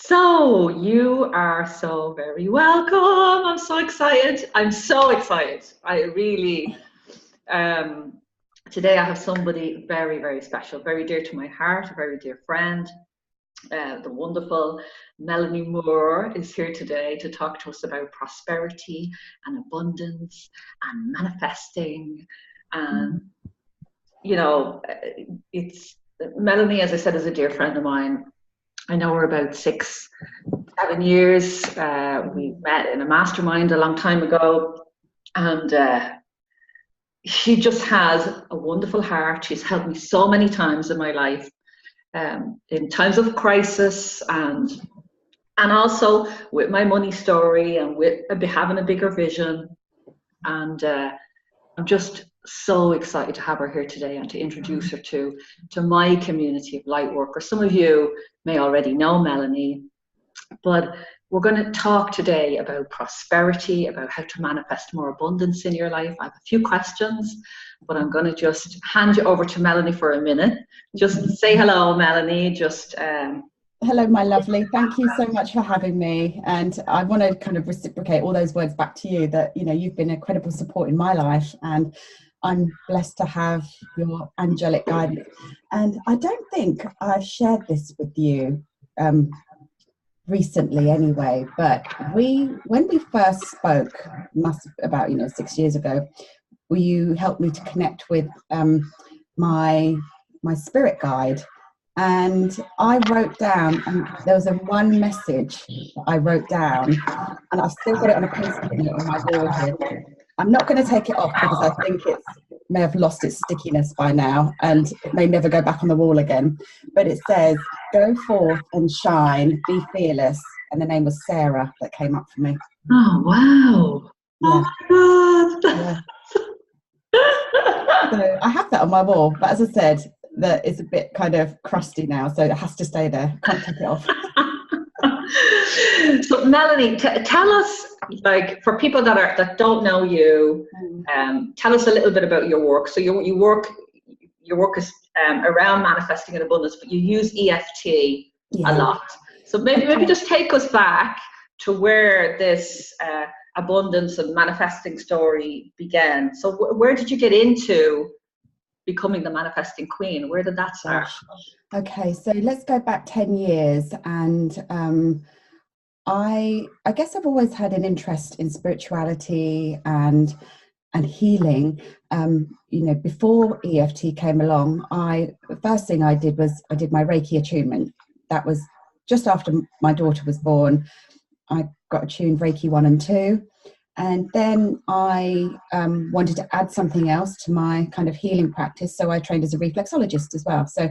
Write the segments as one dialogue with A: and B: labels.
A: So you are so very welcome. I'm so excited. I'm so excited. I really, um, today I have somebody very, very special, very dear to my heart, a very dear friend. The wonderful Melanie Moore is here today to talk to us about prosperity and abundance and manifesting. And, you know, it's Melanie, as I said, is a dear friend of mine. I know her about 6, 7 years. We met in a mastermind a long time ago, and she just has a wonderful heart. She's helped me so many times in my life, in times of crisis, and also with my money story and with having a bigger vision. And I'm just so excited to have her here today and to introduce her to my community of light workers. Some of you may already know Melanie, but we're going to talk today about prosperity, about how to manifest more abundance in your life. I have a few questions, but I'm going to just hand you over to Melanie for a minute. Just say hello, Melanie.
B: Hello, my lovely. Thank you so much for having me. And I want to kind of reciprocate all those words back to you that, you've been a credible support in my life, and I'm blessed to have your angelic guidance. And I don't think I've shared this with you recently anyway, but when we first spoke, about 6 years ago, you helped me to connect with my spirit guide. And I wrote down, and there was one message that I wrote down, and I've still got it on a post-it note on my wall here. I'm not going to take it off because I think it may have lost its stickiness by now, and it may never go back on the wall again. But it says, "Go forth and shine, be fearless." And the name was Sarah that came up for me.
A: Oh, wow.
B: Yeah.
A: Oh, my God.
B: Yeah. So I have that on my wall, but as I said, that is a bit kind of crusty now, so it has to stay there. Can't take it off.
A: So Melanie, tell us, like, for people that don't know you, tell us a little bit about your work. So your work is around manifesting in abundance, but you use EFT a lot. So maybe just take us back to where this abundance and manifesting story began. So where did you get into becoming the manifesting queen? Where did that start?
B: Okay, so let's go back 10 years, and I guess I've always had an interest in spirituality and healing. Before EFT came along, the first thing I did was I did my Reiki attunement. That was just after my daughter was born. I got attuned Reiki 1 and 2. And then I wanted to add something else to my kind of healing practice. So I trained as a reflexologist as well. So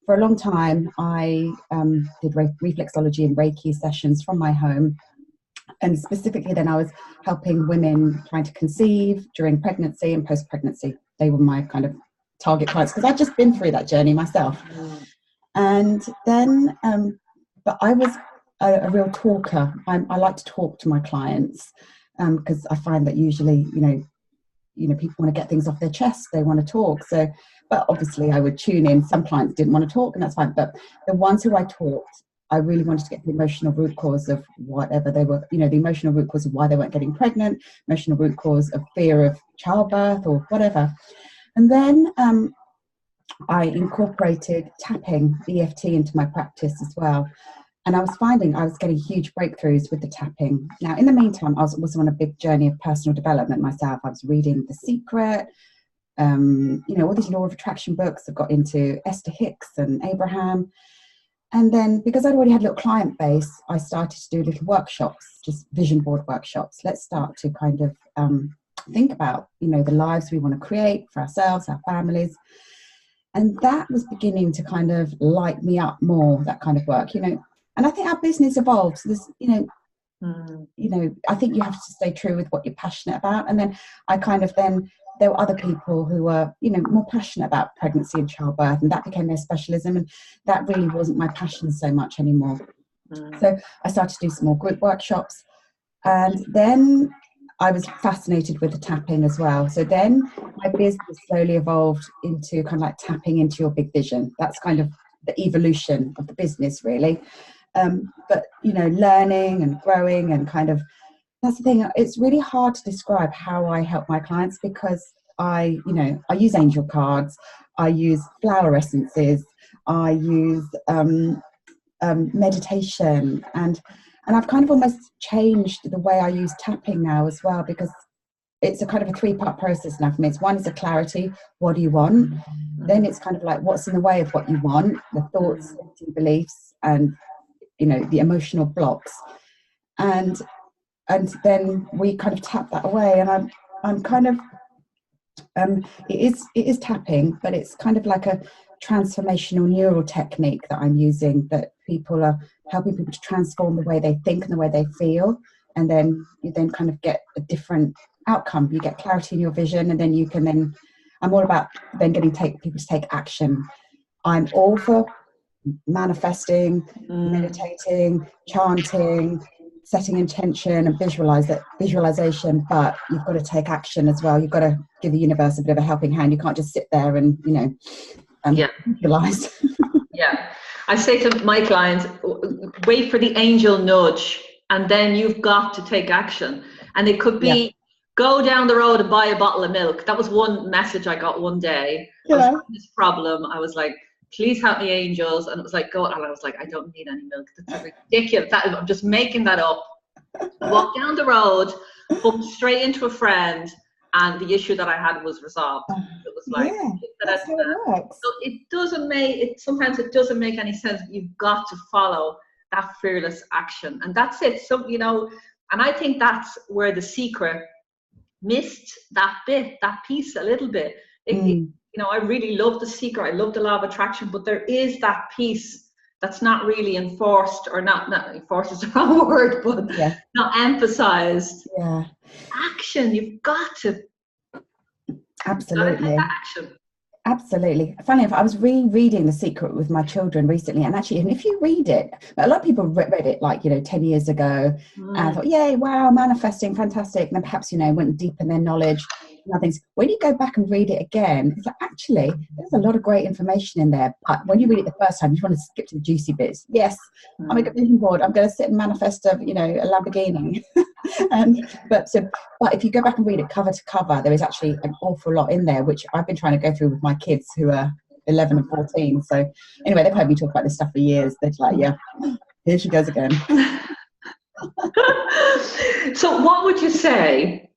B: for a long time, I did reflexology and Reiki sessions from my home. And specifically then I was helping women trying to conceive during pregnancy and post-pregnancy. They were my kind of target clients because I'd just been through that journey myself. And then, but I was a real talker. I like to talk to my clients. Because I find that usually, people want to get things off their chest. They want to talk. So, but obviously I would tune in. Some clients didn't want to talk, and that's fine. But the ones who I talked, I really wanted to get the emotional root cause of whatever they were, the emotional root cause of why they weren't getting pregnant, emotional root cause of fear of childbirth or whatever. And then I incorporated tapping EFT into my practice as well. And I was finding I was getting huge breakthroughs with the tapping. Now, in the meantime, I was also on a big journey of personal development myself. I was reading The Secret, all these law of attraction books. I got into Esther Hicks and Abraham. And then because I'd already had a little client base, I started to do little workshops, just vision board workshops. Let's start to kind of think about, the lives we want to create for ourselves, our families. And that was beginning to kind of light me up more, that kind of work, And I think our business evolves. There's, I think you have to stay true with what you're passionate about. And then there were other people who were, more passionate about pregnancy and childbirth, and that became their specialism. And that really wasn't my passion so much anymore. So I started to do some more group workshops. And then I was fascinated with the tapping as well. So then my business slowly evolved into kind of like tapping into your big vision. That's kind of the evolution of the business, really. But learning and growing and kind of, that's the thing. It's really hard to describe how I help my clients, because I use angel cards, I use flower essences, I use meditation, and I've kind of almost changed the way I use tapping now as well, because it's a kind of a 3-part process now for me. It's one is a clarity, what do you want? Then it's kind of like what's in the way of what you want, the thoughts, beliefs, and the emotional blocks, and then we kind of tap that away. And I'm kind of it is tapping, but it's kind of like a transformational neural technique that I'm using, that people are helping people to transform the way they think and the way they feel, and then you then kind of get a different outcome. You get clarity in your vision, and then you can then, I'm all about then people to take action. I'm all for manifesting, meditating, chanting, setting intention and visualization, but you've got to take action as well. You've got to give the universe a bit of a helping hand. You can't just sit there and visualize.
A: Yeah, I say to my clients, wait for the angel nudge, and then you've got to take action. And it could be go down the road and buy a bottle of milk. That was one message I got one day. I was having this problem. I was like, please help me, angels. And it was like, go. And I was like, I don't need any milk. That's ridiculous. I'm just making that up. Walk down the road, bump straight into a friend, and the issue that I had was resolved. It was like,
B: that's how it works.
A: So sometimes it doesn't make any sense. You've got to follow that fearless action. And that's it. So, and I think that's where the secret missed that piece a little bit. I really love the secret. I love the law of attraction, but there is that piece that's not really enforced, or not enforced is the wrong word, but not emphasized.
B: Yeah.
A: Action. You've got to.
B: Absolutely.
A: Take that action.
B: Absolutely. Funny enough, I was rereading The Secret with my children recently, and if you read it, a lot of people read it 10 years ago, and I thought, yay, wow, manifesting, fantastic, and then perhaps went deep in their knowledge and other things. When you go back and read it again, it's like, actually there's a lot of great information in there, but when you read it the first time, you just want to skip to the juicy bits. Yes, I'm a vision board, I'm going to sit and manifest a Lamborghini. But if you go back and read it cover to cover, there is actually an awful lot in there, which I've been trying to go through with my kids who are 11 and 14. So anyway, they've heard me talk about this stuff for years. They're like, yeah, here she goes again.
A: So what would you say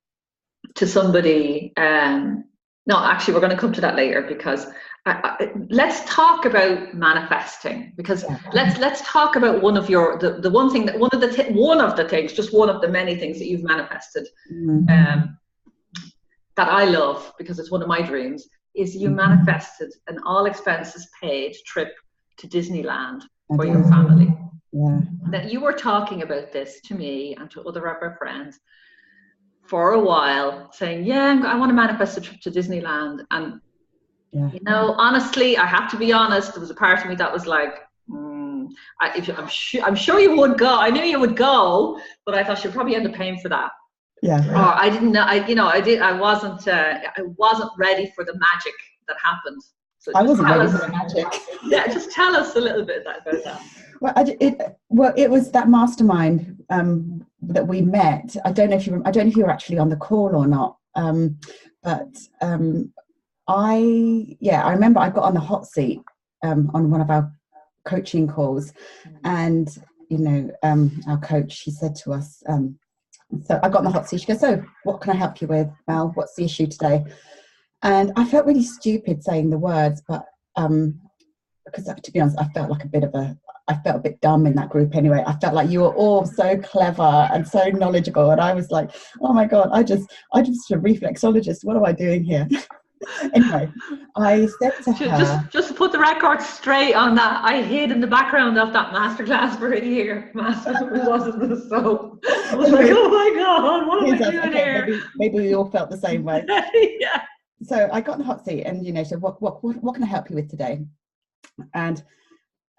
A: to somebody? No, actually, we're going to come to that later, because let's talk about manifesting, because let's talk about one of the things, just one of the many things that you've manifested, that I love, because it's one of my dreams, is you manifested an all expenses paid trip to Disneyland for your family. That you were talking about this to me and to other of our friends for a while, saying, I want to manifest a trip to Disneyland. And honestly, I have to be honest, there was a part of me that was like, I'm sure you would go. I knew you would go, but I thought you'd probably end up paying for that. Or I didn't know. I wasn't ready for the magic that happened. So
B: I wasn't ready for the magic.
A: Just tell us a little bit about that.
B: Well, it was that mastermind that we met. I don't know if you were actually on the call or not. But I remember I got on the hot seat on one of our coaching calls, and our coach, she said to us, so I got on the hot seat. She goes, so what can I help you with, Mel? What's the issue today? And I felt really stupid saying the words, but because to be honest, I felt a bit dumb in that group anyway. I felt like you were all so clever and so knowledgeable, and I was like, oh my God, I just a reflexologist. What am I doing here? Anyway, I said to her,
A: just to put the record straight on that, I hid in the background of that masterclass for a year. I was like, oh my God, what am I doing here?
B: Maybe we all felt the same way. So I got in the hot seat, and so what can I help you with today? And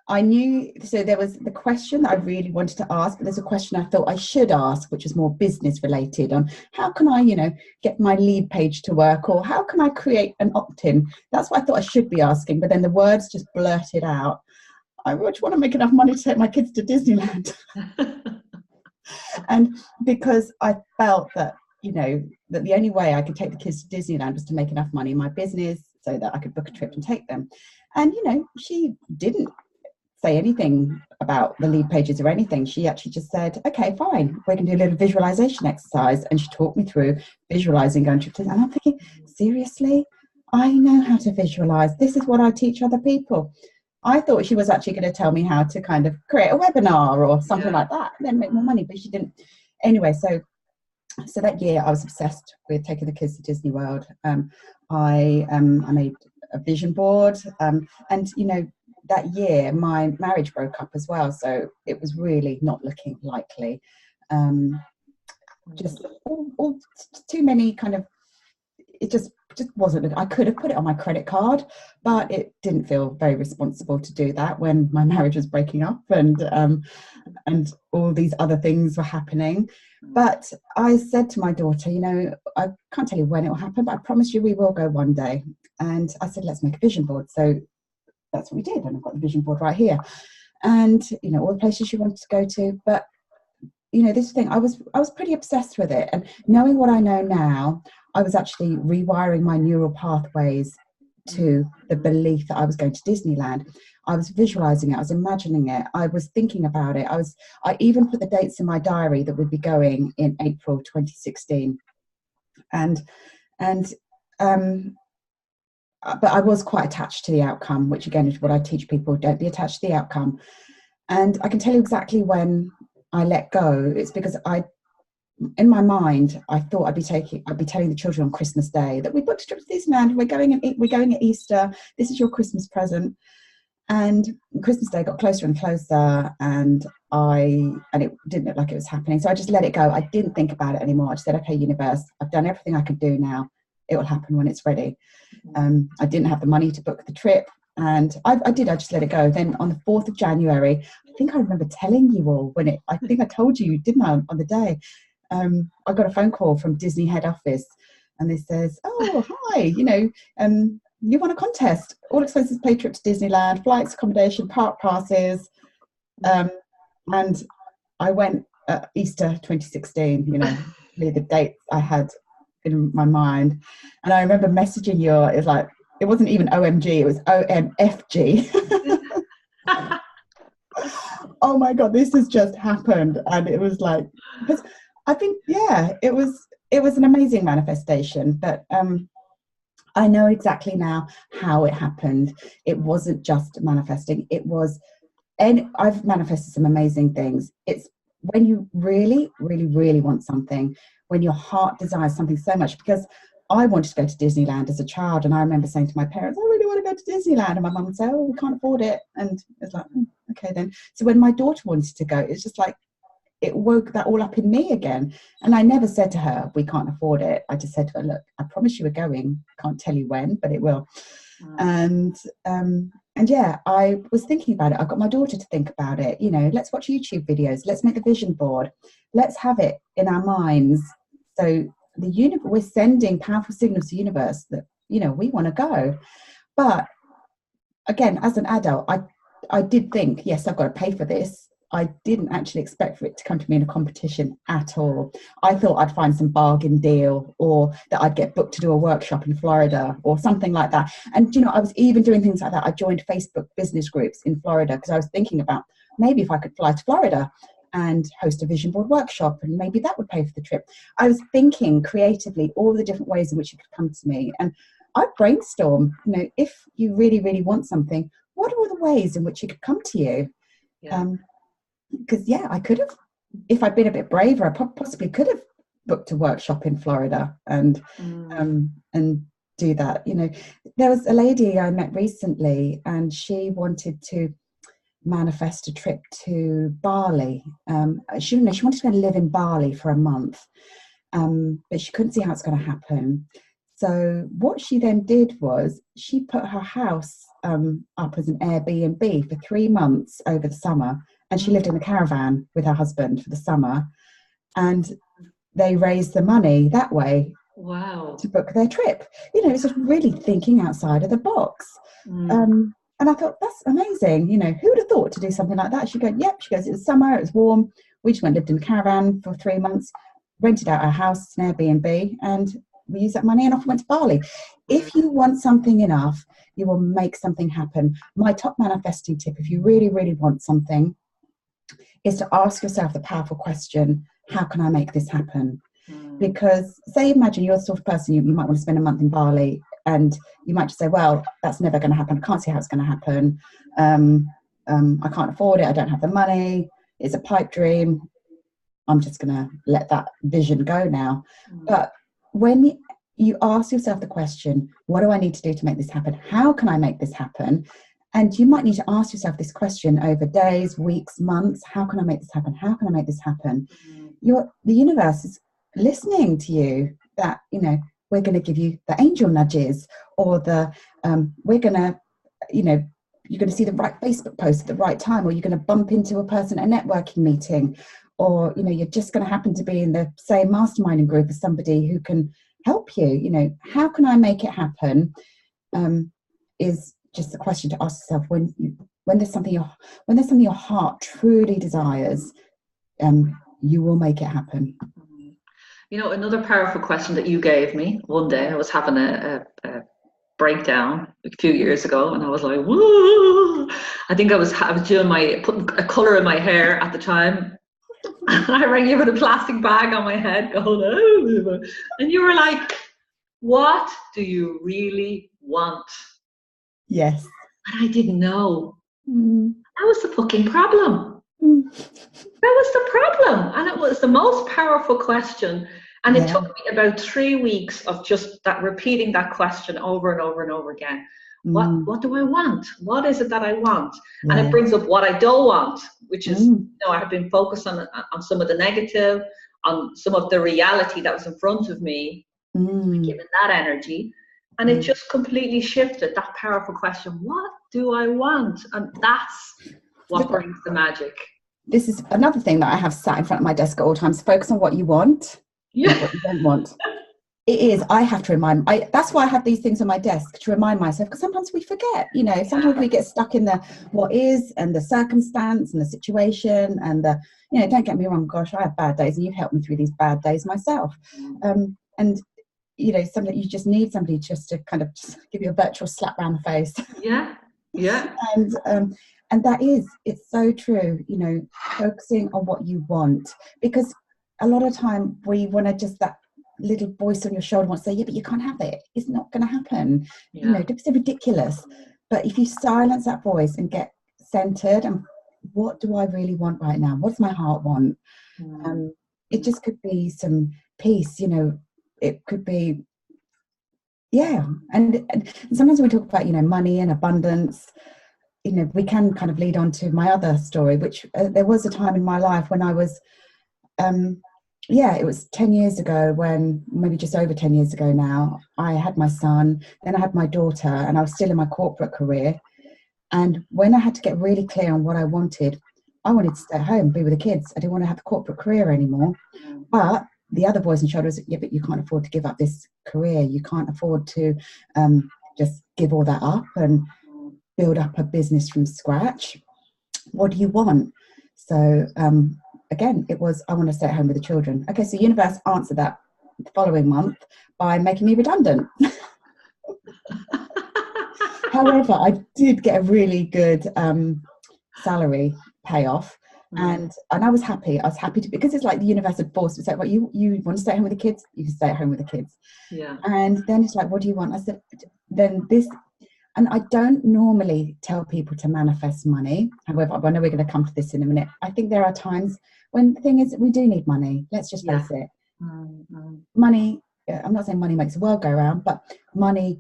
B: I knew, so there was the question that I really wanted to ask, but there's a question I thought I should ask, which is more business related, on how can I, get my lead page to work, or how can I create an opt-in? That's what I thought I should be asking, but then the words just blurted out. I just want to make enough money to take my kids to Disneyland. And because I felt that, you know, that the only way I could take the kids to Disneyland was to make enough money in my business so that I could book a trip and take them. And, you know, she didn't say anything about the lead pages or anything. She actually just said, okay, fine, we can do a little visualization exercise. And she talked me through visualizing going to Disneyland. And I'm thinking, seriously? I know how to visualize. This is what I teach other people. I thought she was actually going to tell me how to kind of create a webinar or something like that and then make more money, but she didn't. Anyway, so that year I was obsessed with taking the kids to Disney World. I made a vision board, and you know, that year my marriage broke up as well, so it was really not looking likely. Just all too many kind of, it just wasn't. I could have put it on my credit card, but it didn't feel very responsible to do that when my marriage was breaking up and all these other things were happening. But I said to my daughter, you know, I can't tell you when it will happen, but I promise you we will go one day. And I said, let's make a vision board. So that's what we did, and I've got the vision board right here. And you know, all the places she wanted to go to. But you know, this thing, I was pretty obsessed with it. And knowing what I know now, I was actually rewiring my neural pathways to the belief that I was going to Disneyland. I was visualizing it, I was imagining it, I was thinking about it. I even put the dates in my diary that we'd be going in April 2016. But I was quite attached to the outcome, which again is what I teach people: don't be attached to the outcome. And I can tell you exactly when I let go. It's because in my mind, I thought I'd be telling the children on Christmas Day that we booked a trip to Disneyland. We're going at Easter. This is your Christmas present. And Christmas Day got closer and closer, and it didn't look like it was happening. So I just let it go. I didn't think about it anymore. I just said, okay, universe, I've done everything I could do now. It will happen when it's ready. I didn't have the money to book the trip. And I just let it go. Then on the 4th of January, I think I remember telling you all I think I told you, didn't I, on the day, I got a phone call from Disney head office, and they says, oh, hi, you know, you won a contest, all expenses paid trip to Disneyland, flights, accommodation, park passes. And I went Easter 2016, you know, the dates I had in my mind. And I remember messaging you, it's like, it wasn't even OMG, it was OMFG. Oh my God, this has just happened. And it was like, because I think, yeah, it was an amazing manifestation. But I know exactly now how it happened. It wasn't just manifesting. It was, and I've manifested some amazing things. It's when you really, really, really want something, when your heart desires something so much, because I wanted to go to Disneyland as a child, and I remember saying to my parents, I really want to go to Disneyland, and my mum would say, oh, we can't afford it. And it's like, okay then. So when my daughter wanted to go, it's just like, it woke that all up in me again. And I never said to her, we can't afford it. I just said to her, look, I promise you we're going. Can't tell you when, but it will. And yeah, I was thinking about it. I got my daughter to think about it. You know, let's watch YouTube videos. Let's make a vision board. Let's have it in our minds. So we're sending powerful signals to the universe that, you know, we want to go. But again, as an adult, I did think, yes, I've got to pay for this. I didn't actually expect for it to come to me in a competition at all. I thought I'd find some bargain deal, or that I'd get booked to do a workshop in Florida or something like that. And, you know, I was even doing things like that. I joined Facebook business groups in Florida because I was thinking about maybe if I could fly to Florida and host a vision board workshop, and maybe that would pay for the trip. I was thinking creatively all the different ways in which it could come to me. And I brainstorm, you know, if you really, really want something, what are all the ways in which it could come to you? Because I could have, if I'd been a bit braver, I possibly could have booked a workshop in Florida and do that. You know, there was a lady I met recently, and she wanted to manifest a trip to Bali. She wanted to go live in Bali for a month, but she couldn't see how it's going to happen. So what she then did was she put her house up as an Airbnb for 3 months over the summer, and she lived in a caravan with her husband for the summer, and they raised the money that way.
A: Wow.
B: To book their trip. You know, it's just really thinking outside of the box. And And I thought, that's amazing. You know, who would have thought to do something like that? She goes, yep. She goes, it was summer, it was warm. We just went and lived in a caravan for 3 months, rented out our house, an Airbnb, and we used that money and off we went to Bali. If you want something enough, you will make something happen. My top manifesting tip, if you really, really want something, is to ask yourself the powerful question, how can I make this happen? Because say, imagine you're the sort of person, you might want to spend a month in Bali, and you might just say, well, that's never going to happen. I can't see how it's going to happen. I can't afford it. I don't have the money. It's a pipe dream. I'm just going to let that vision go now. But when you ask yourself the question, what do I need to do to make this happen? How can I make this happen? And you might need to ask yourself this question over days, weeks, months. How can I make this happen? How can I make this happen? The universe is listening to you, that, you know, we're going to give you the angel nudges, or we're going to, you know, you're going to see the right Facebook post at the right time, or you're going to bump into a person at a networking meeting, or, you know, you're just going to happen to be in the same masterminding group as somebody who can help you. You know, how can I make it happen? Is just the question to ask yourself when there's something your heart truly desires. You will make it happen.
A: You know, another powerful question that you gave me one day, I was having a breakdown a few years ago, and I was like, woo! I think I was doing putting a colour in my hair at the time. And I rang you with a plastic bag on my head going, oh, and you were like, what do you really want?
B: Yes.
A: And I didn't know. That was the fucking problem. That was the problem. And it was the most powerful question. And it took me about 3 weeks of just repeating that question over and over and over again. What do I want? What is it that I want? And it brings up what I don't want, which is, you know, I have been focused on some of the negative, on some of the reality that was in front of me, given that energy. And it just completely shifted that powerful question, what do I want? And that's what brings the magic.
B: This is another thing that I have sat in front of my desk at all times. Focus on what you want, not what you don't want. It is. I have to remind. That's why I have these things on my desk, to remind myself, because sometimes we forget. You know, sometimes we get stuck in the what is, and the circumstance and the situation, and the, you know, don't get me wrong. Gosh, I have bad days, and you've helped me through these bad days myself. And you know, somebody, you just need somebody just to kind of just give you a virtual slap around the face.
A: Yeah.
B: And that is, it's so true. You know, focusing on what you want, because a lot of time we want to just, that little voice on your shoulder wants to say, yeah, but you can't have it. It's not going to happen. You know, it's ridiculous. But if you silence that voice and get centered, and what do I really want right now? What does my heart want? It just could be some peace, you know, it could be, and sometimes we talk about, you know, money and abundance. You know, we can kind of lead on to my other story, which there was a time in my life when I was, it was 10 years ago, when, maybe just over 10 years ago now, I had my son, then I had my daughter, and I was still in my corporate career. And when I had to get really clear on what I wanted to stay at home, be with the kids. I didn't want to have a corporate career anymore. But the other voice in the shoulder was, yeah, but you can't afford to give up this career. You can't afford to just give all that up and build up a business from scratch. What do you want? So again, it was, I want to stay at home with the children. Okay, so universe answered that the following month by making me redundant. However, I did get a really good salary payoff, and I was happy. I was happy because it's like the universe had forced me to say, well, you want to stay at home with the kids? You can stay at home with the kids. And then it's like, what do you want? I said, then this. And I don't normally tell people to manifest money. However, I know we're going to come to this in a minute. I think there are times when the thing is, we do need money. Let's just face it. Money, I'm not saying money makes the world go round, but money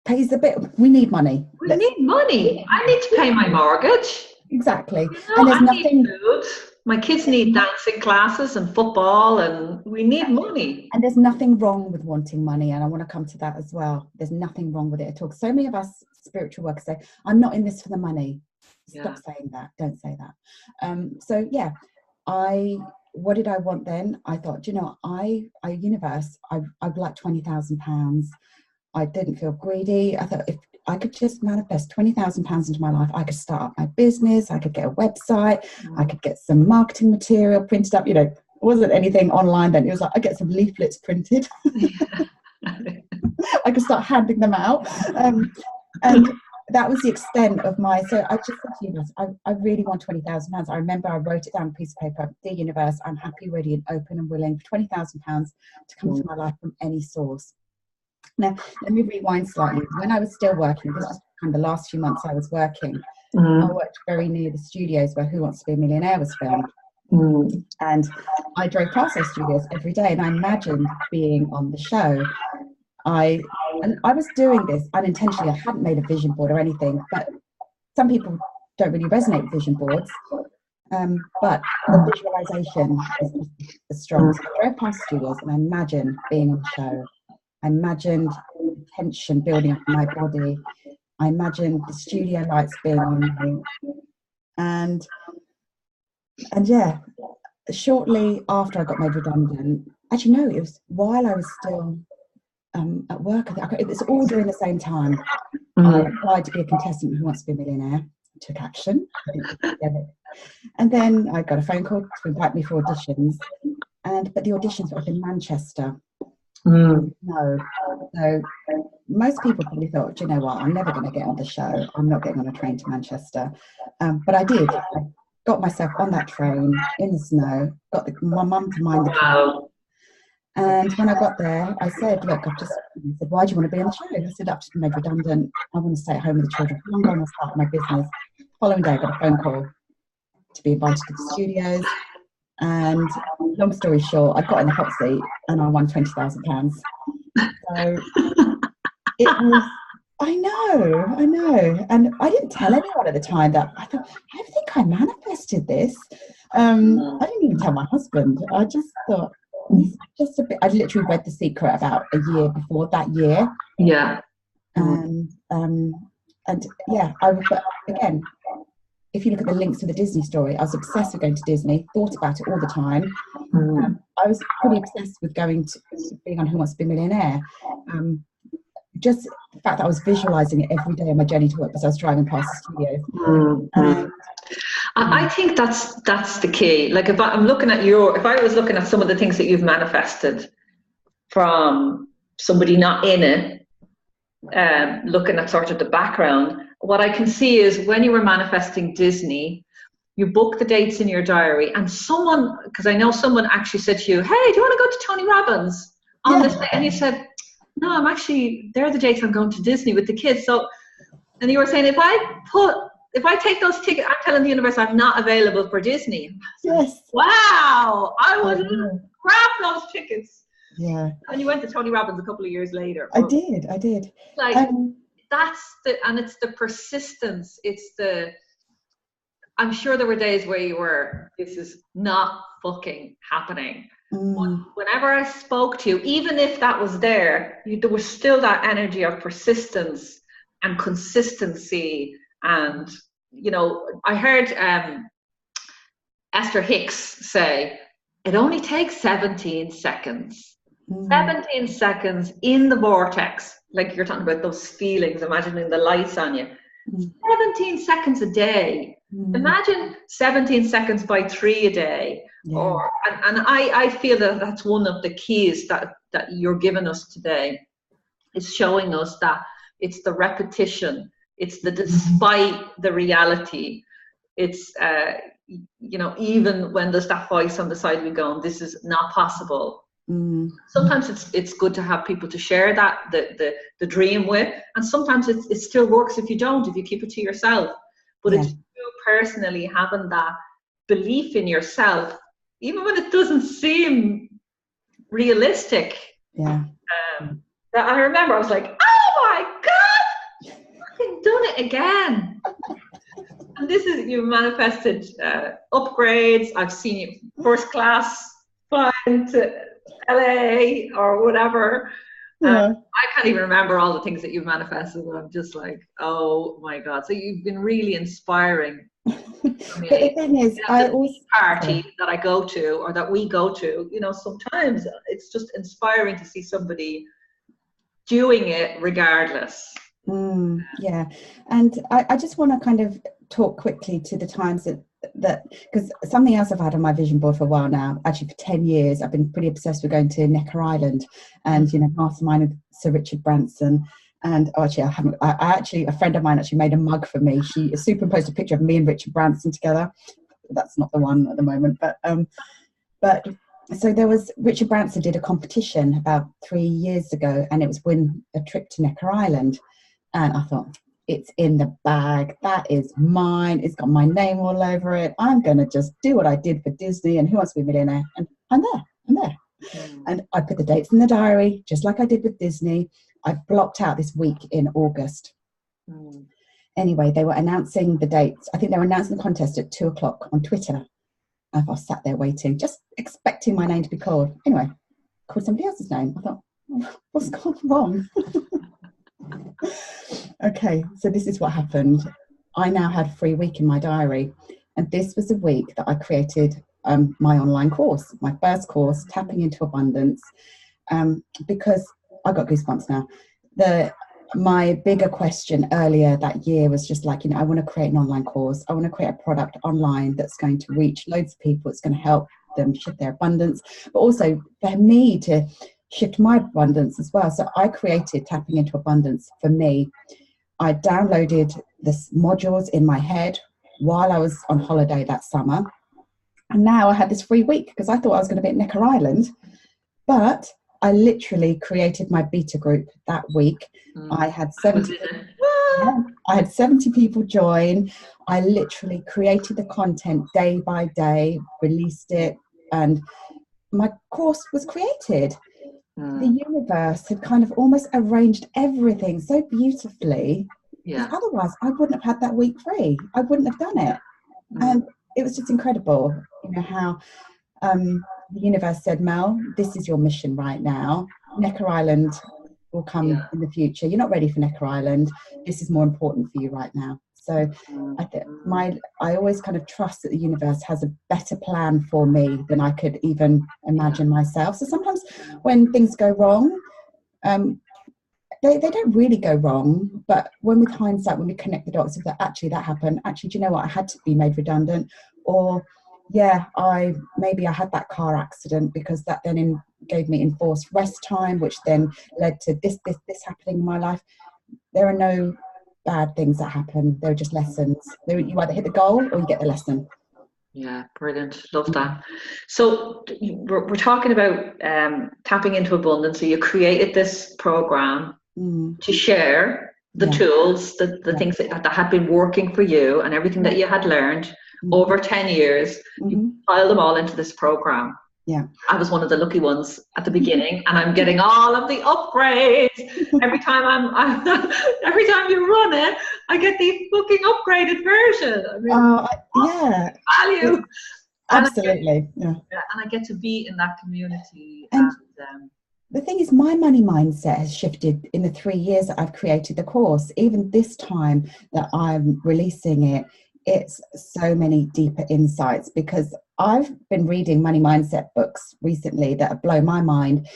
B: pays the bill. We need money.
A: We need money. I need to pay my mortgage.
B: Exactly.
A: You know,
B: and there's nothing.
A: Need food. My kids need dancing classes and football, and we need money.
B: And there's nothing wrong with wanting money, and I want to come to that as well. There's nothing wrong with it at all. So many of us spiritual workers say, I'm not in this for the money. Stop saying that. Don't say that. What did I want then? I thought, you know, I'd like £20,000. I didn't feel greedy. I thought, if I could just manifest £20,000 into my life. I could start up my business. I could get a website. I could get some marketing material printed up. You know, it wasn't anything online then. It was like, I get some leaflets printed. I could start handing them out. And that was the extent of my, so I just said to you, I really want £20,000. I remember I wrote it down on a piece of paper, dear universe, I'm happy, ready and open and willing for £20,000 to come into my life from any source. Now, let me rewind slightly. When I was still working, this was kind of the last few months I was working, I worked very near the studios where Who Wants to Be a Millionaire was filmed. And I drove past those studios every day and I imagined being on the show. I was doing this unintentionally. I hadn't made a vision board or anything, but some people don't really resonate with vision boards. But the visualization is strong. So I drove past studios and I imagined being on the show. I imagined tension building up in my body. I imagined the studio lights being on me. And yeah, shortly after I got made redundant, actually no, it was while I was still at work. It was all during the same time. I applied to be a contestant Who Wants to Be a Millionaire, took action, and then I got a phone call to invite me for auditions, but the auditions were up in Manchester. No, so most people probably thought, do you know what, I'm never going to get on the show. I'm not getting on a train to Manchester, but I did. I got myself on that train in the snow. Got my mum to mind the car. And when I got there, I said, look, he said, why do you want to be on the show? I said, I've just been made redundant. I want to stay at home with the children for longer. I want to start my business. The following day, I got a phone call to be invited to the studios. And long story short, I got in the hot seat and I won £20,000. So it was, I know. And I didn't tell anyone at the time that I thought, I think I manifested this. I didn't even tell my husband. I just thought, just a bit. I literally read The Secret about a year before that year.
A: Yeah.
B: And yeah, but again, if you look at the links to the Disney story, I was obsessed with going to Disney, thought about it all the time. I was pretty obsessed with being on Who Wants to Be a Millionaire. Just the fact that I was visualizing it every day on my journey to work as I was driving past the studio.
A: I think that's the key. Like if I was looking at some of the things that you've manifested from somebody not in it, looking at sort of the background, what I can see is when you were manifesting Disney, you book the dates in your diary, and because I know someone actually said to you, hey, do you want to go to Tony Robbins on this day? And you said, no, they're the dates I'm going to Disney with the kids. So, and you were saying, if I take those tickets, I'm telling the universe I'm not available for Disney.
B: Yes.
A: Wow, I would grab those tickets.
B: Yeah.
A: And you went to Tony Robbins a couple of years later.
B: I did.
A: Like it's the persistence. I'm sure there were days where you were, this is not fucking happening. But whenever I spoke to you, even if that was there was still that energy of persistence and consistency. And, I heard Esther Hicks say, it only takes 17 seconds. 17 seconds in the vortex, like you're talking about those feelings, imagining the lights on you. 17 seconds a day. Imagine 17 seconds by 3 a day. Yeah. And I feel that that's one of the keys that you're giving us today, is showing us that it's the repetition, it's the despite the reality, it's even when there's that voice on the side of you going, this is not possible. Sometimes it's good to have people to share that the dream with, and sometimes it still works if you keep it to yourself. But it's you personally having that belief in yourself, even when it doesn't seem realistic.
B: Yeah.
A: That I remember I was like, oh my God, I've done it again. And you've manifested upgrades. I've seen you first class flying to LA or whatever. I can't even remember all the things that you've manifested. I'm just like, oh my God. So you've been really inspiring.
B: But the thing is,
A: party that I go to, or that we go to, sometimes it's just inspiring to see somebody doing it regardless.
B: Yeah, and I just want to kind of talk quickly to the times that because something else I've had on my vision board for a while now, actually for 10 years, I've been pretty obsessed with going to Necker Island and, you know, mastermind with Sir Richard Branson. And actually, I actually, a friend of mine actually made a mug for me. She superimposed a picture of me and Richard Branson together. That's not the one at the moment, but so there was, Richard Branson did a competition about 3 years ago, and it was win a trip to Necker Island. And I thought, it's in the bag. That is mine. It's got my name all over it. I'm going to just do what I did for Disney and Who Wants to Be a Millionaire. And I'm there. And I put the dates in the diary, just like I did with Disney. I blocked out this week in August. Anyway, they were announcing the dates. I think they were announcing the contest at 2:00 on Twitter. I was sat there waiting, just expecting my name to be called. Anyway, called somebody else's name. I thought, what's gone wrong? Okay, so this is what happened. I now had a free week in my diary, and this was a week that I created my online course, my first course, Tapping into Abundance, because I got goosebumps now. My bigger question earlier that year was just like, you know, I want to create an online course. I want to create a product online that's going to reach loads of people. It's going to help them shift their abundance, but also for me to shift my abundance as well. So I created Tapping into Abundance for me. I downloaded the modules in my head while I was on holiday that summer. And now I had this free week because I thought I was going to be at Necker Island. But I literally created my beta group that week. I had 70 people join. I literally created the content day by day, released it, and my course was created. The universe had kind of almost arranged everything so beautifully. Because otherwise I wouldn't have had that week free. I wouldn't have done it. And it was just incredible, you know, how the universe said, Mel, this is your mission right now. Necker Island will come in the future. You're not ready for Necker Island. This is more important for you right now. So I always kind of trust that the universe has a better plan for me than I could even imagine myself. So sometimes when things go wrong, they don't really go wrong, but when with hindsight, when we connect the dots, if that happened, actually, do you know what? I had to be made redundant, or I had that car accident because that then gave me enforced rest time, which then led to this happening in my life. There are no bad things that happen. They're just lessons. You either hit the goal or you get the lesson.
A: Yeah, brilliant. Love that. So we're talking about tapping into abundance. So you created this program to share the tools, the things that had been working for you and everything that you had learned over 10 years. You piled them all into this program.
B: Yeah.
A: I was one of the lucky ones at the beginning, and I'm getting all of the upgrades. Every time every time you run it, I get the fucking upgraded version. I mean, value.
B: Absolutely.
A: And I get to be in that community.
B: And the thing is, my money mindset has shifted in the 3 years that I've created the course. Even this time that I'm releasing it, it's so many deeper insights, because I've been reading money mindset books recently that have blown my mind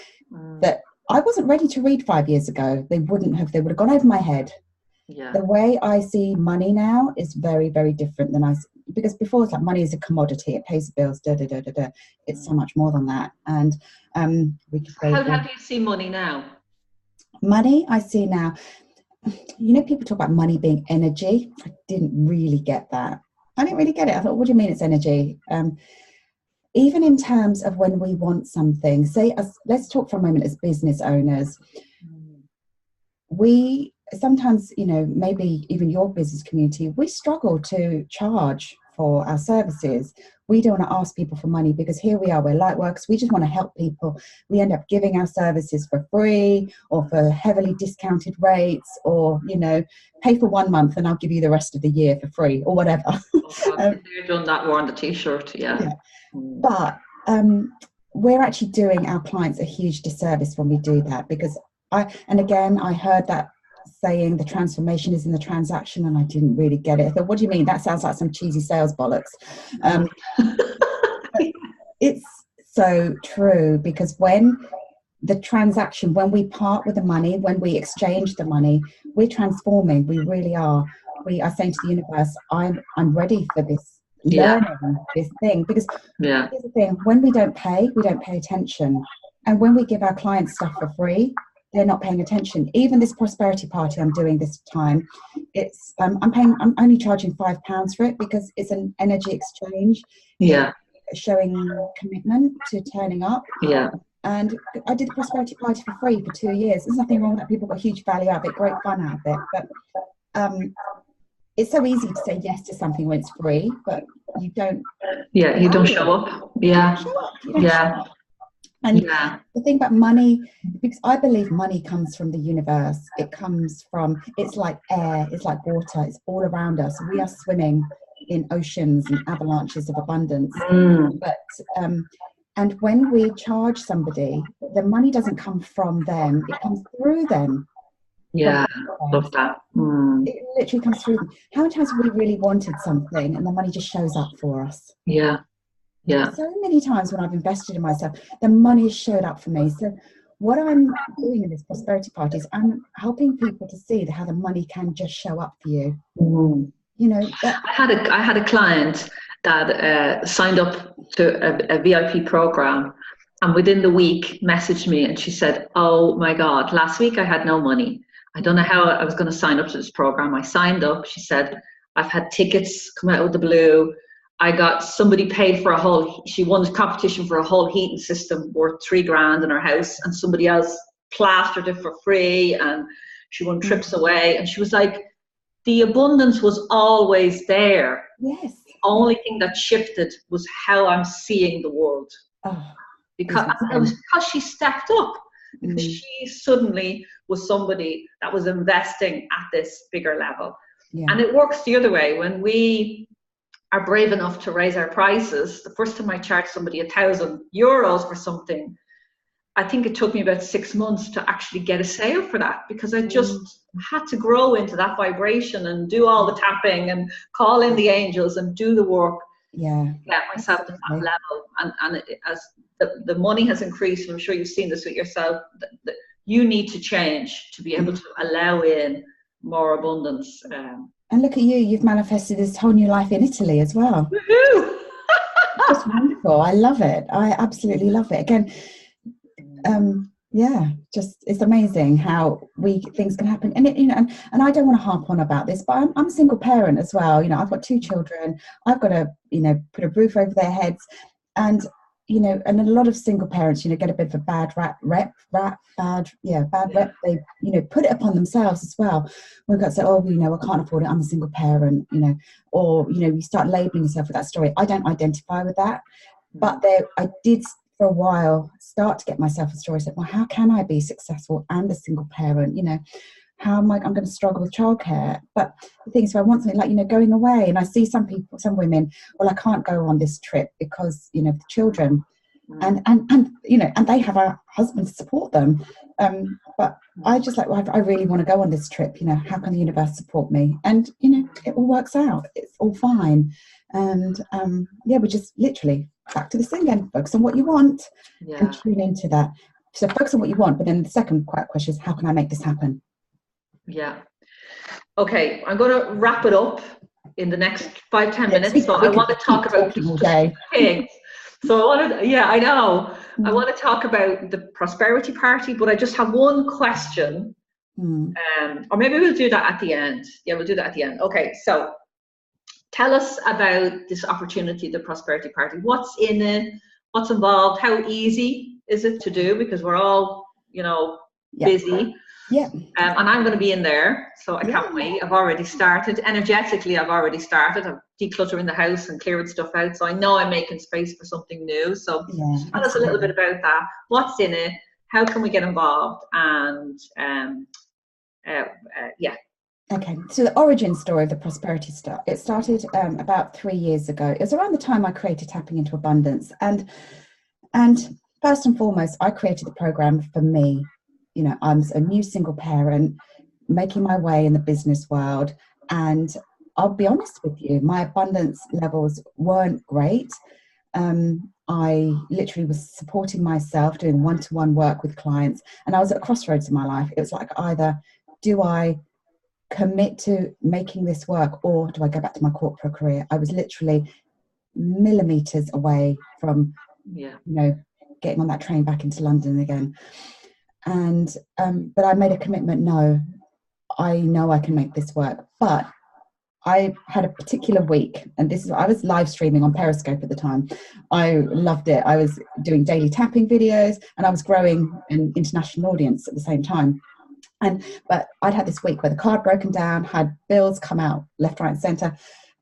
B: that I wasn't ready to read 5 years ago. They would have gone over my head. Yeah. The way I see money now is very, very different than because before it's like money is a commodity, it pays the bills, It's so much more than that. And we could go.
A: How do you see money now?
B: Money I see now, you know, people talk about money being energy. I didn't really get that. I didn't really get it. I thought, what do you mean it's energy? Even in terms of when we want something, let's talk for a moment as business owners. We sometimes, you know, maybe even your business community, we struggle to charge for our services. We don't want to ask people for money because here we are, we're lightworkers. We just want to help people. We end up giving our services for free or for heavily discounted rates, or, you know, pay for 1 month and I'll give you the rest of the year for free or whatever.
A: They've done that more on the t-shirt,
B: But we're actually doing our clients a huge disservice when we do that, because I heard that saying the transformation is in the transaction, and I didn't really get it. I thought, what do you mean? That sounds like some cheesy sales bollocks. It's so true, because when the transaction, when we part with the money, when we exchange the money, we're transforming. We really are. We are saying to the universe, I'm ready for this learning, this thing. Because here's the thing, when we don't pay attention. And when we give our clients stuff for free, they're not paying attention. Even this prosperity party I'm doing this time, it's I'm only charging £5 for it because it's an energy exchange. Showing commitment to turning up. And I did the prosperity party for free for 2 years. There's nothing wrong with that. People got huge value out of it, great fun out of it. But it's so easy to say yes to something when it's free, but you don't.
A: You don't show up.
B: You don't show up. And the thing about money, because I believe money comes from the universe. It comes from, it's like air, it's like water, it's all around us. We are swimming in oceans and avalanches of abundance. But and when we charge somebody, the money doesn't come from them, it comes through them.
A: Love that.
B: It literally comes through them. How many times have we really wanted something and the money just shows up for us? So many times when I've invested in myself, the money has showed up for me. So what I'm doing in this prosperity party is I'm helping people to see how the money can just show up for you. You know,
A: I had a client that signed up to a VIP program, and within the week messaged me, and she said, "Oh my God, last week I had no money. I don't know how I was going to sign up to this program. I signed up." She said, "I've had tickets come out of the blue. I got somebody paid for she won a competition for a whole heating system worth $3,000 in her house, and somebody else plastered it for free, and she won trips away." And she was like, the abundance was always there.
B: Yes.
A: The only thing that shifted was how I'm seeing the world. Because it was because she stepped up. Because she suddenly was somebody that was investing at this bigger level. And it works the other way. When we are brave enough to raise our prices, the first time I charged somebody €1,000 for something, I think it took me about 6 months to actually get a sale for that, because I just had to grow into that vibration and do all the tapping and call in the angels and do the work. Get myself to that level. And as the money has increased, and I'm sure you've seen this with yourself, you need to change to be able to allow in more abundance.
B: And look at you, you've manifested this whole new life in Italy as well.
A: Woohoo!
B: It's wonderful. I love it. I absolutely love it. Again, just it's amazing how things can happen. And and I don't want to harp on about this, but I'm a single parent as well. You know, I've got 2 children. I've got to, put a roof over their heads, and and a lot of single parents, get a bit of a bad rep. They, put it upon themselves as well. We've got to say, I can't afford it. I'm a single parent, or, you start labeling yourself with that story. I don't identify with that, but I did for a while start to get myself a story. I said, well, how can I be successful and a single parent? How am I'm going to struggle with childcare? But the thing is, if I want something like, going away, and I see some women, well, I can't go on this trip because, the children, and they have a husband to support them. But I just I really want to go on this trip. How can the universe support me? And, it all works out. It's all fine. And we just literally back to this thing again, focus on what you want and tune into that. So focus on what you want. But then the second question is, how can I make this happen?
A: Okay, I'm going to wrap it up in the next 5-10 minutes. So I want to talk about
B: all day.
A: Things. So I know. I want to talk about the prosperity party, but I just have one question. Or maybe we'll do that at the end. Yeah, we'll do that at the end. Okay, so tell us about this opportunity, the prosperity party. What's in it? What's involved? How easy is it to do? Because we're all, busy. And I'm going to be in there, so I can't wait. I've already started. Energetically, I've already started. I'm decluttering the house and clearing stuff out, so I know I'm making space for something new. So tell us a little bit about that. What's in it? How can we get involved? And
B: Okay, so the origin story of the prosperity stuff, it started about 3 years ago. It was around the time I created Tapping into Abundance. And first and foremost, I created the program for me. I'm a new single parent making my way in the business world. And I'll be honest with you, my abundance levels weren't great. I literally was supporting myself, doing one-to-one work with clients, and I was at a crossroads in my life. It was like, either do I commit to making this work, or do I go back to my corporate career? I was literally millimeters away from, getting on that train back into London again. And but I made a commitment. No, I know I can make this work. But I had a particular week, and I was live streaming on Periscope at the time. I loved it. I was doing daily tapping videos, and I was growing an international audience at the same time. But I'd had this week where the card broken down, had bills come out left, right, and centre,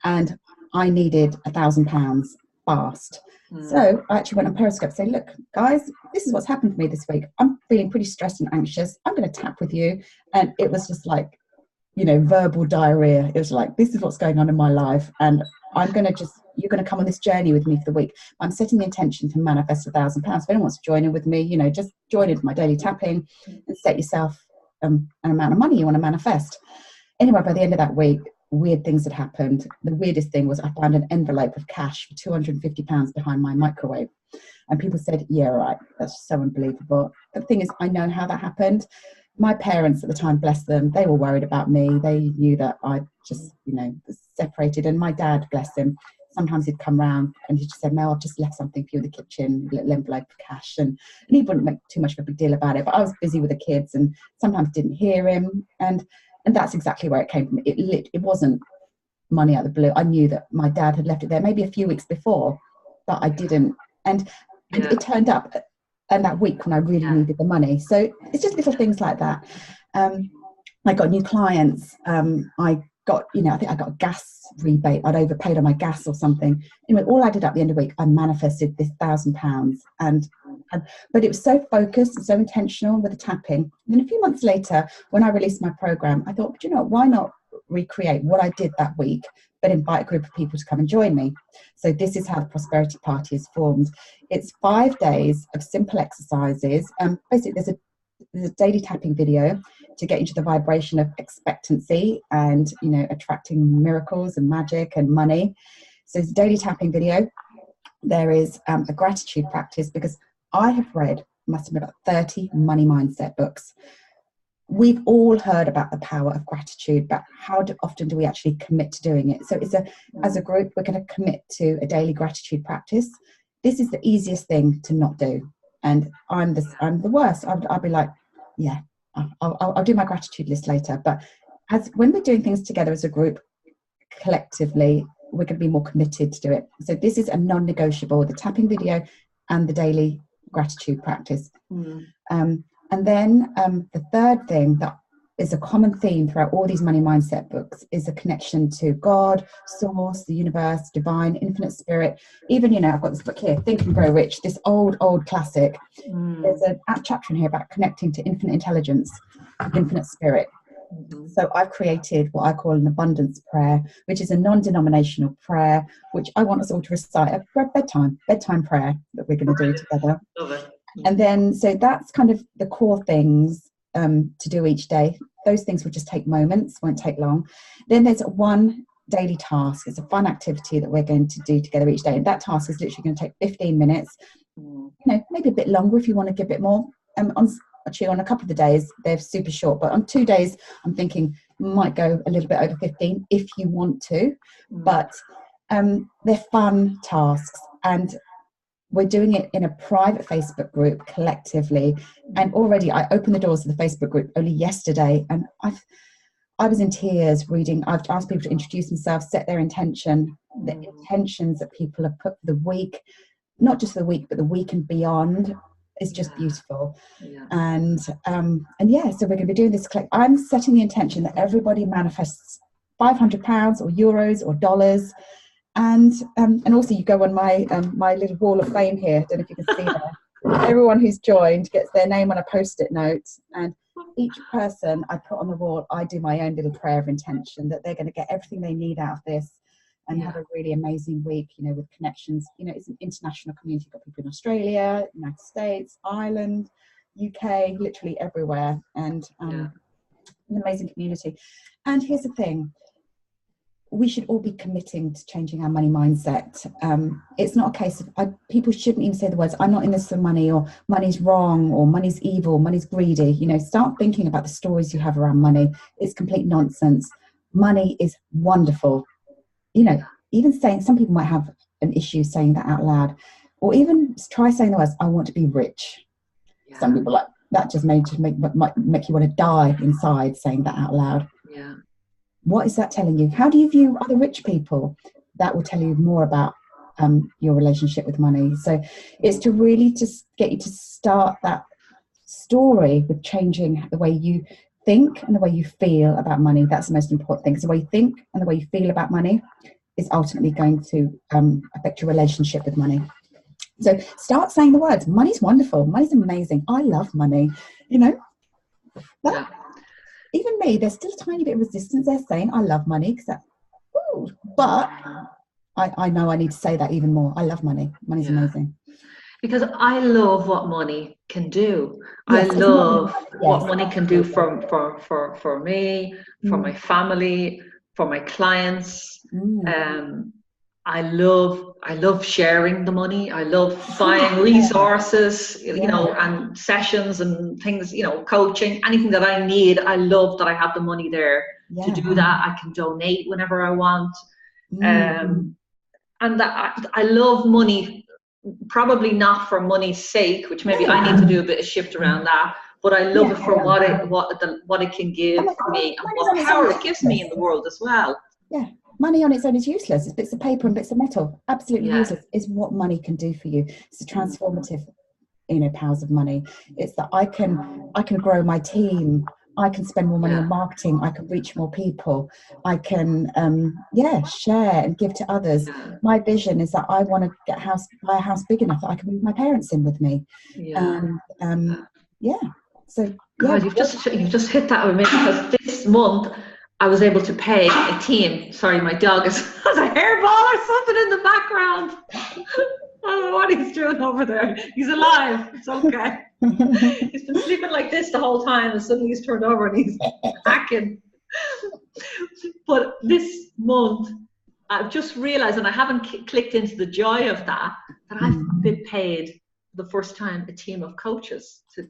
B: and I needed £1,000 fast. So I actually went on Periscope and said, look, guys, this is what's happened for me this week. I'm feeling pretty stressed and anxious. I'm going to tap with you. And it was just like, verbal diarrhea. It was like, this is what's going on in my life. And you're going to come on this journey with me for the week. I'm setting the intention to manifest £1,000. If anyone wants to join in with me, just join in my daily tapping and set yourself an amount of money you want to manifest. Anyway, by the end of that week, weird things had happened. The weirdest thing was I found an envelope of cash for £250 behind my microwave. And people said, yeah, right, that's so unbelievable. The thing is, I know how that happened. My parents at the time, bless them, they were worried about me. They knew that I just, was separated. And my dad, bless him, sometimes he'd come round and he'd just say, Mel, I've just left something for you in the kitchen, a little envelope of cash. And he wouldn't make too much of a big deal about it. But I was busy with the kids and sometimes didn't hear him. And that's exactly where it came from. It wasn't money out of the blue. I knew that my dad had left it there maybe a few weeks before, but I didn't. And it turned up and that week when I really needed the money. So it's just little things like that. I got new clients. I got, I think I got a gas rebate. I'd overpaid on my gas or something. Anyway, all I did at the end of the week, I manifested this £1,000. But it was so focused and so intentional with the tapping. And then a few months later, when I released my program, I thought, why not recreate what I did that week, but invite a group of people to come and join me. So this is how the Prosperity Party is formed. It's 5 days of simple exercises. Basically, there's a daily tapping video to get into the vibration of expectancy and, attracting miracles and magic and money. So it's a daily tapping video. There is a gratitude practice, because I have read, must have been about 30 money mindset books. We've all heard about the power of gratitude, but how often do we actually commit to doing it? So as a group, we're going to commit to a daily gratitude practice. This is the easiest thing to not do. And I'm the worst. I'll be like, yeah, I'll do my gratitude list later. But when we're doing things together as a group, collectively, we're going to be more committed to do it. So this is a non-negotiable, the tapping video and the daily gratitude practice. And then the third thing that is a common theme throughout all these money mindset books is a connection to God, source, the universe, divine, infinite spirit. Even, I've got this book here, Think and Grow Rich, this old classic. There's a chapter in here about connecting to infinite intelligence, infinite spirit. So I've created what I call an abundance prayer, which is a non-denominational prayer, which I want us all to recite at bedtime prayer that we're going to do together.
A: Love it.
B: And then, so that's kind of the core things to do each day. Those things will just take moments, won't take long. Then there's one daily task. It's a fun activity that we're going to do together each day. And that task is literally going to take 15 minutes, maybe a bit longer if you want to give it more. On a couple of the days, they're super short. But on 2 days, I'm thinking might go a little bit over 15 if you want to. But they're fun tasks. And we're doing it in a private Facebook group collectively. And already I opened the doors of the Facebook group only yesterday. And I was in tears reading. I've asked people to introduce themselves, set their intention, the intentions that people have put for the week, not just the week, but the week and beyond is just beautiful. And so we're going to be doing this. I'm setting the intention that everybody manifests £500 or euros or dollars. And also you go on my my little wall of fame here. I don't know if you can see there. Everyone who's joined gets their name on a post-it note, and each person I put on the wall, I do my own little prayer of intention that they're going to get everything they need out of this and have a really amazing week, with connections. It's an international community. You've got people in Australia, United States, Ireland, UK, literally everywhere, and an amazing community. And here's the thing. we should all be committing to changing our money mindset. It's not a case of, people shouldn't even say the words, I'm not in this for money, or money's wrong, or money's evil, money's greedy. You know, start thinking about the stories you have around money. It's complete nonsense. Money is wonderful. You know, even saying, some people might have an issue saying that out loud, or even try saying the words, I want to be rich. Yeah. Some people like that just might make you want to die inside saying that out loud.
A: Yeah.
B: What is that telling you? How do you view other rich people? That will tell you more about your relationship with money. So it's to really just get you to start that story with changing the way you think and the way you feel about money. That's the most important thing. Because the way you think and the way you feel about money is ultimately going to affect your relationship with money. So start saying the words, money's wonderful, money's amazing, I love money. You know, that, even me, there's still a tiny bit of resistance there saying I love money, but I know I need to say that even more. I love money. Money's amazing.
A: Because I love what money can do.
B: Yes,
A: I love what money can do for me, for my family, for my clients. I love sharing the money. I love buying resources, you know, and sessions and things, you know, coaching, anything that I need. I love that I have the money there to do that. I can donate whenever I want. And that I love money, probably not for money's sake, which maybe I need to do a bit of shift around that, but I love it for what it can give me and what power it gives me in the world as well.
B: Yeah. Money on its own is useless. It's bits of paper and bits of metal. Absolutely useless. Is what money can do for you. It's the transformative, you know, powers of money. It's that I can grow my team. I can spend more money on marketing. I can reach more people. I can, share and give to others. My vision is that I want to buy a house big enough that I can move my parents in with me. So
A: God, you've just hit that with me, because this month I was able to pay a team. Sorry, my dog has a hairball or something in the background. I don't know what he's doing over there. He's alive. It's okay. He's been sleeping like this the whole time, and suddenly he's turned over and he's hacking. But this month, I've just realized, and I haven't clicked into the joy of that I've been paid for the first time a team of coaches to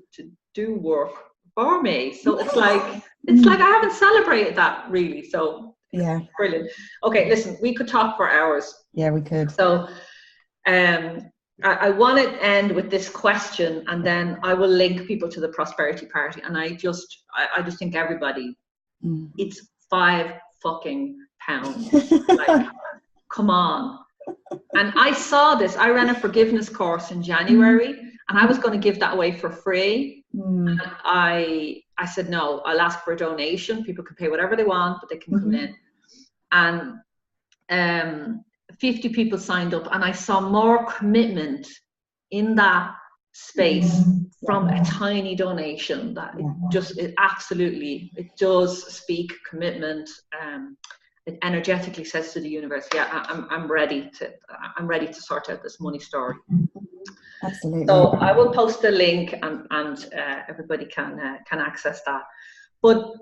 A: do work for me. So it's like I haven't celebrated that really. So
B: yeah,
A: brilliant. Okay, listen, we could talk for hours.
B: Yeah, we could.
A: So I want to end with this question, and then I will link people to the prosperity party. And I just think everybody, it's £5 fucking pounds. Like, come on. And I saw this. I ran a forgiveness course in January, and I was going to give that away for free. And I said, no, I'll ask for a donation. People can pay whatever they want, but they can come in. And 50 people signed up, and I saw more commitment in that space from a tiny donation. That it does speak commitment. It energetically says to the universe, I'm ready to sort out this money story.
B: Absolutely.
A: So I will post a link, and everybody can access that. But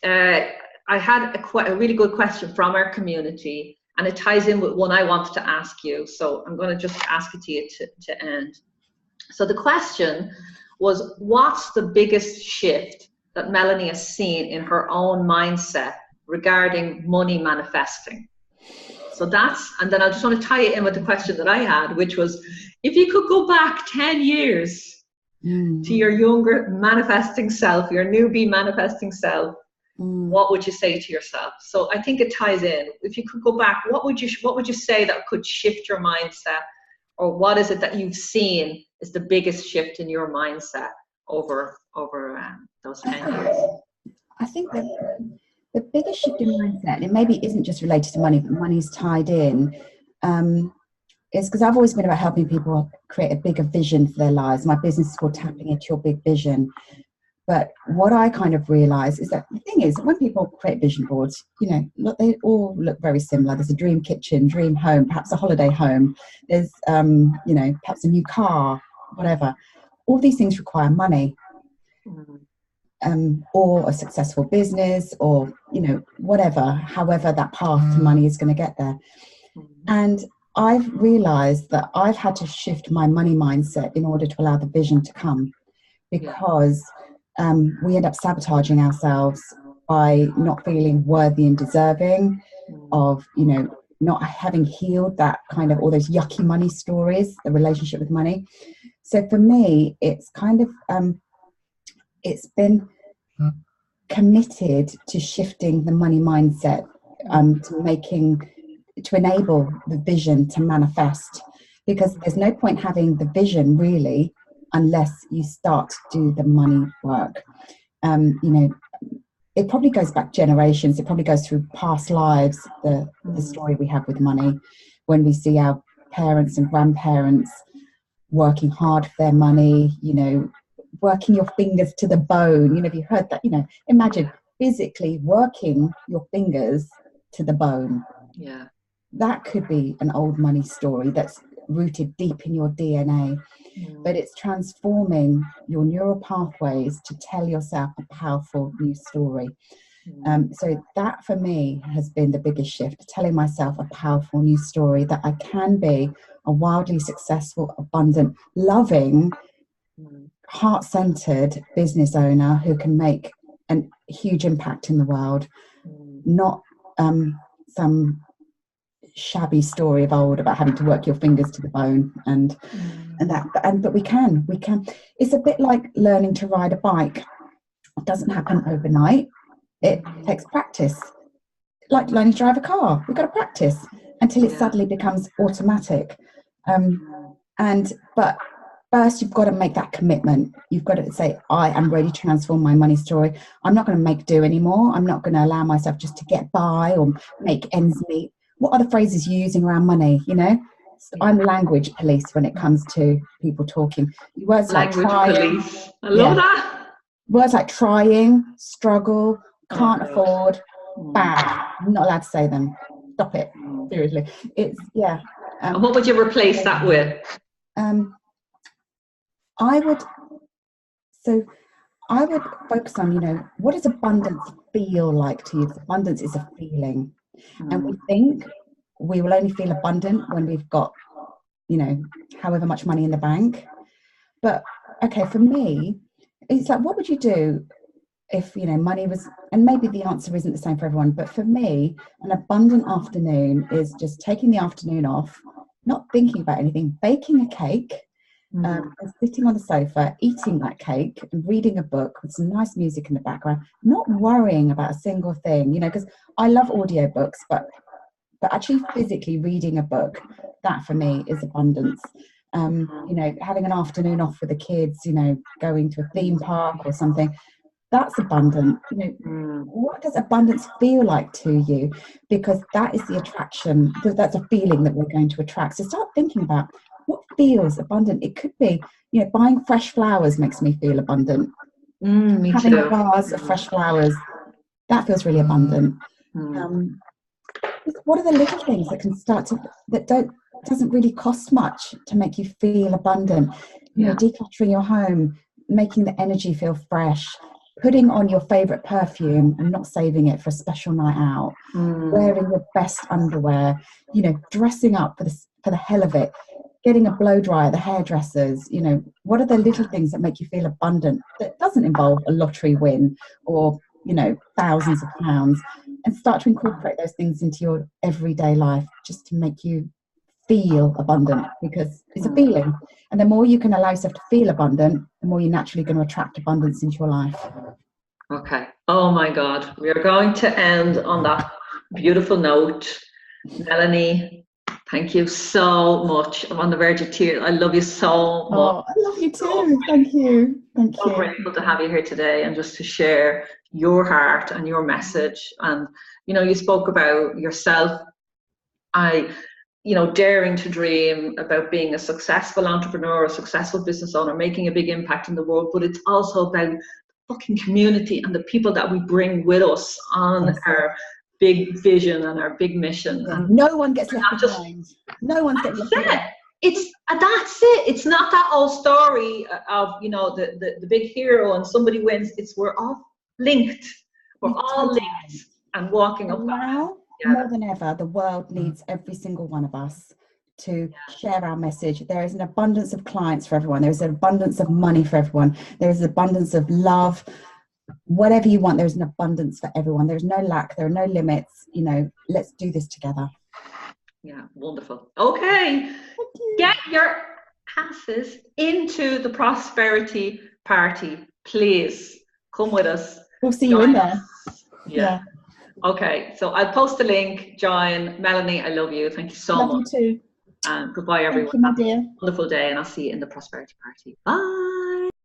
A: I had a really good question from our community, and it ties in with one I wanted to ask you. So I'm going to just ask it to you to end. So the question was, what's the biggest shift that Melanie has seen in her own mindset regarding money manifesting? So and then I just want to tie it in with the question that I had, which was, if you could go back 10 years to your younger manifesting self, your newbie manifesting self, what would you say to yourself? So I think it ties in. If you could go back, what would you say that could shift your mindset? Or what is it that you've seen is the biggest shift in your mindset over those 10 years?
B: I think that the biggest shift in mindset, and it maybe isn't just related to money, but money's tied in, is because I've always been about helping people create a bigger vision for their lives. My business is called Tapping Into Your Big Vision. But what I kind of realize is that the thing is, when people create vision boards, they all look very similar. There's a dream kitchen, dream home, perhaps a holiday home. There's, perhaps a new car, whatever. All these things require money. or a successful business, or, you know, whatever, however that path to money is going to get there. And I've realized that I've had to shift my money mindset in order to allow the vision to come, because we end up sabotaging ourselves by not feeling worthy and deserving of, you know, not having healed that kind of all those yucky money stories, the relationship with money. So for me, it's kind of it's been committed to shifting the money mindset, to enable the vision to manifest, because there's no point having the vision really unless you start to do the money work. You know, it probably goes back generations. It probably goes through past lives, the story we have with money, when we see our parents and grandparents working hard for their money, you know, working your fingers to the bone. You know, have you heard that? You know, imagine physically working your fingers to the bone.
A: Yeah.
B: That could be an old money story that's rooted deep in your DNA. But it's transforming your neural pathways to tell yourself a powerful new story. So that for me has been the biggest shift, telling myself a powerful new story that I can be a wildly successful, abundant, loving, heart-centered business owner who can make a huge impact in the world, not some shabby story of old about having to work your fingers to the bone but we can it's a bit like learning to ride a bike. It doesn't happen overnight. It takes practice, like learning to drive a car. We've got to practice until it suddenly becomes automatic. But first you've got to make that commitment. You've got to say, I am ready to transform my money story. I'm not going to make do anymore. I'm not going to allow myself just to get by or make ends meet. What are the phrases you're using around money? You know, I'm language police when it comes to people talking. Words
A: Language
B: like trying,
A: police. I love that.
B: Words like trying, struggle, can't afford, bad. I'm not allowed to say them. Stop it. Seriously. It's,
A: and what would you replace that with?
B: I would focus on, you know, what does abundance feel like to you? Abundance is a feeling. And we think we will only feel abundant when we've got, you know, however much money in the bank. But okay, for me, it's like, what would you do if, you know, money was, and maybe the answer isn't the same for everyone, but for me, an abundant afternoon is just taking the afternoon off, not thinking about anything, baking a cake, and sitting on the sofa, eating that cake and reading a book with some nice music in the background, not worrying about a single thing, you know, because I love audiobooks, but actually physically reading a book, that for me is abundance. You know, having an afternoon off with the kids, you know, going to a theme park or something, that's abundant. You know, what does abundance feel like to you? Because that is the attraction, that's a feeling that we're going to attract. So start thinking about what feels abundant. It could be, you know, buying fresh flowers makes me feel abundant.
A: Me
B: Having
A: too.
B: a vase of fresh flowers, that feels really abundant. What are the little things that can doesn't really cost much to make you feel abundant? You know, decluttering your home, making the energy feel fresh, putting on your favorite perfume and not saving it for a special night out, wearing your best underwear, you know, dressing up for the hell of it, getting a blow dry at the hairdressers. You know, what are the little things that make you feel abundant that doesn't involve a lottery win or, you know, thousands of pounds? And start to incorporate those things into your everyday life just to make you feel abundant, because it's a feeling. And the more you can allow yourself to feel abundant, the more you're naturally going to attract abundance into your life.
A: Okay. Oh my God. We are going to end on that beautiful note. Melanie, thank you so much. I'm on the verge of tears. I love you so much.
B: Oh, I love you too. Thank you. Thank you.
A: So grateful to have you here today and just to share your heart and your message. And, you know, you spoke about yourself. You know, daring to dream about being a successful entrepreneur, a successful business owner, making a big impact in the world, but it's also about the fucking community and the people that we bring with us on our big vision and our big mission. And
B: no one gets left behind. No one's getting left behind.
A: that's it. It's not that old story of, you know, the big hero and somebody wins. It's we're all linked. We're all linked and walking up that
B: now more than ever, the world needs every single one of us to share our message. There is an abundance of clients for everyone. There is an abundance of money for everyone. There is an abundance of love. Whatever you want, there's an abundance for everyone. There's no lack. There are no limits. You know, let's do this together.
A: Yeah, wonderful. Okay, get your asses into the prosperity party, please. Come with us.
B: We'll see you in there.
A: Yeah. Okay, so I'll post the link. Join. Melanie, I love you. Thank you so much.
B: Love you too.
A: And goodbye, everyone.
B: Thank you, my dear.
A: Have a wonderful day, and I'll see you in the prosperity party. Bye.